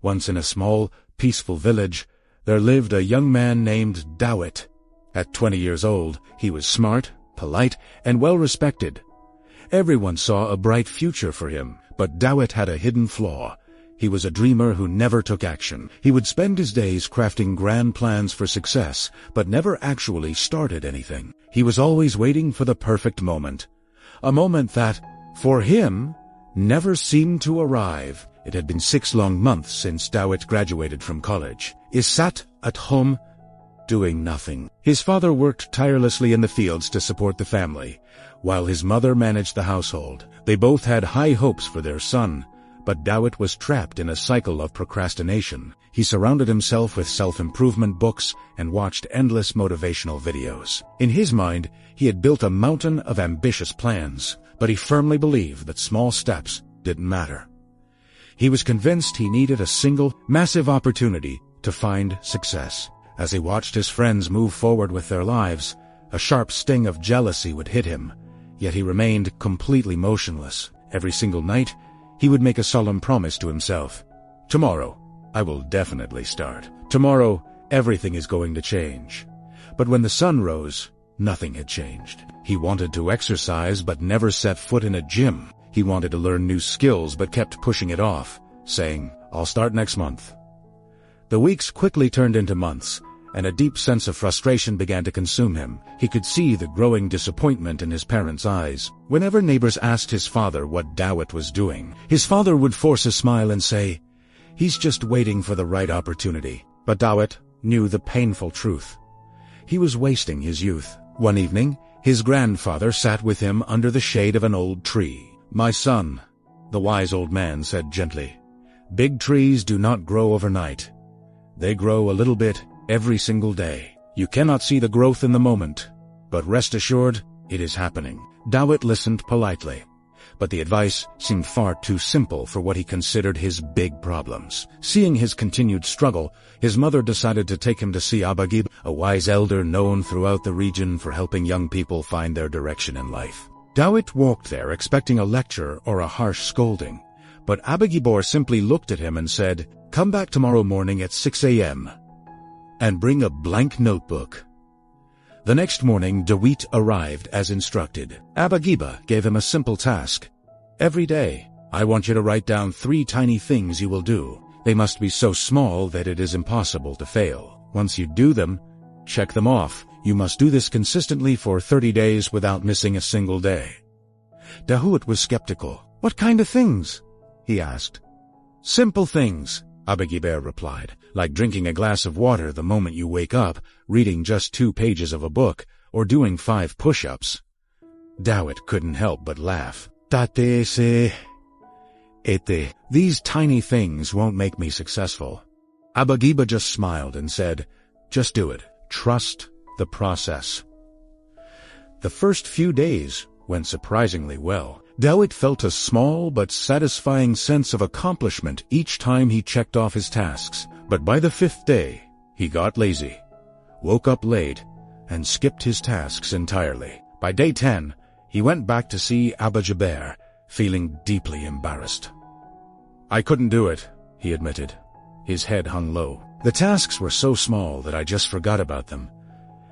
Once in a small, peaceful village, there lived a young man named Dawit. At 20 years old, he was smart, polite, and well-respected. Everyone saw a bright future for him, but Dawit had a hidden flaw. He was a dreamer who never took action. He would spend his days crafting grand plans for success, but never actually started anything. He was always waiting for the perfect moment. A moment that, for him, never seemed to arrive. It had been 6 long months since Dawit graduated from college. He sat at home, doing nothing. His father worked tirelessly in the fields to support the family, while his mother managed the household. They both had high hopes for their son, but Dawit was trapped in a cycle of procrastination. He surrounded himself with self-improvement books and watched endless motivational videos. In his mind, he had built a mountain of ambitious plans, but he firmly believed that small steps didn't matter. He was convinced he needed a single, massive opportunity to find success. As he watched his friends move forward with their lives, a sharp sting of jealousy would hit him, yet he remained completely motionless. Every single night, he would make a solemn promise to himself. Tomorrow, I will definitely start. Tomorrow, everything is going to change. But when the sun rose, nothing had changed. He wanted to exercise but never set foot in a gym. He wanted to learn new skills but kept pushing it off, saying, "I'll start next month." The weeks quickly turned into months, and a deep sense of frustration began to consume him. He could see the growing disappointment in his parents' eyes. Whenever neighbors asked his father what Dawit was doing, his father would force a smile and say, "He's just waiting for the right opportunity." But Dawit knew the painful truth. He was wasting his youth. One evening, his grandfather sat with him under the shade of an old tree. "My son," the wise old man said gently, "big trees do not grow overnight. They grow a little bit every single day. You cannot see the growth in the moment, but rest assured, it is happening." Dawit listened politely, but the advice seemed far too simple for what he considered his big problems. Seeing his continued struggle, his mother decided to take him to see Abba Gib, a wise elder known throughout the region for helping young people find their direction in life. Dawit walked there expecting a lecture or a harsh scolding, but Abba Gibor simply looked at him and said, "Come back tomorrow morning at 6 a.m. and bring a blank notebook." The next morning, Dawit arrived as instructed. Abba Giba gave him a simple task. "Every day, I want you to write down 3 tiny things you will do. They must be so small that it is impossible to fail. Once you do them, check them off. You must do this consistently for 30 days without missing a single day." Dawit was skeptical. "What kind of things?" he asked. "Simple things," Abba Giba replied, "like drinking a glass of water the moment you wake up, reading just 2 pages of a book, or doing 5 push-ups." Dawit couldn't help but laugh. "These tiny things won't make me successful." Abba Giba just smiled and said, "Just do it. Trust the process." The first few days went surprisingly well. Dawit felt a small but satisfying sense of accomplishment each time he checked off his tasks. But by the 5th day, he got lazy, woke up late, and skipped his tasks entirely. By day 10, he went back to see Abba Jaber, feeling deeply embarrassed. "I couldn't do it," he admitted. His head hung low. "The tasks were so small that I just forgot about them."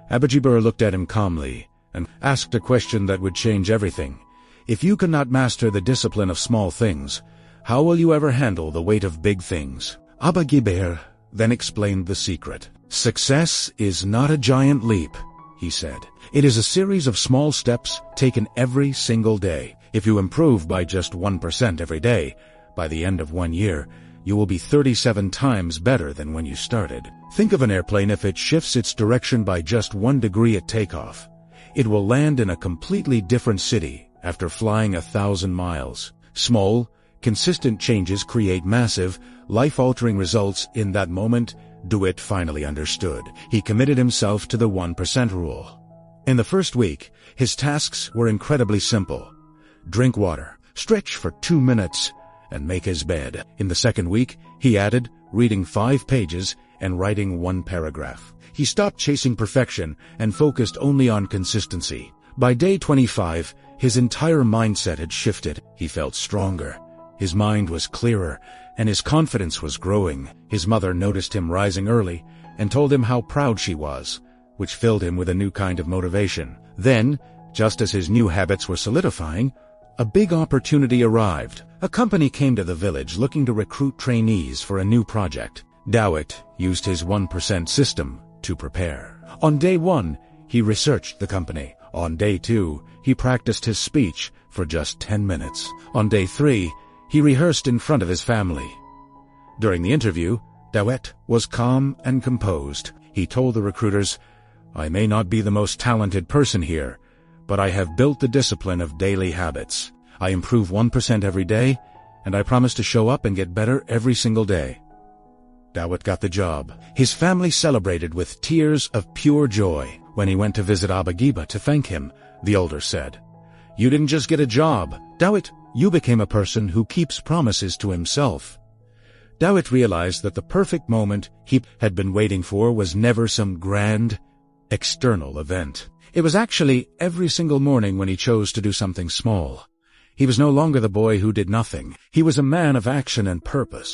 Abba Jaber looked at him calmly and asked a question that would change everything. "If you cannot master the discipline of small things, how will you ever handle the weight of big things?" Abba Giber then explained the secret. "Success is not a giant leap," he said. "It is a series of small steps taken every single day. If you improve by just 1% every day, by the end of 1 year, you will be 37 times better than when you started. Think of an airplane. If it shifts its direction by just 1 degree at takeoff, it will land in a completely different city after flying 1,000 miles. Small, consistent changes create massive, life-altering results. In that moment, Dawit finally understood. He committed himself to the 1% rule. In the first week, his tasks were incredibly simple. Drink water, stretch for 2 minutes, and make his bed. In the second week, he added reading 5 pages and writing 1 paragraph. He stopped chasing perfection and focused only on consistency. By day 25, his entire mindset had shifted. He felt stronger. His mind was clearer, and his confidence was growing. His mother noticed him rising early and told him how proud she was, which filled him with a new kind of motivation. Then, just as his new habits were solidifying, a big opportunity arrived. A company came to the village looking to recruit trainees for a new project. Dawit used his 1% system to prepare. On day 1, he researched the company. On day 2, he practiced his speech for just 10 minutes. On day 3, he rehearsed in front of his family. During the interview, Dawit was calm and composed. He told the recruiters, "I may not be the most talented person here, but I have built the discipline of daily habits. I improve 1% every day, and I promise to show up and get better every single day." Dawit got the job. His family celebrated with tears of pure joy. When he went to visit Abba Giba to thank him, the older said, "You didn't just get a job, Dawit, you became a person who keeps promises to himself." Dawit realized that the perfect moment he had been waiting for was never some grand, external event. It was actually every single morning when he chose to do something small. He was no longer the boy who did nothing. He was a man of action and purpose.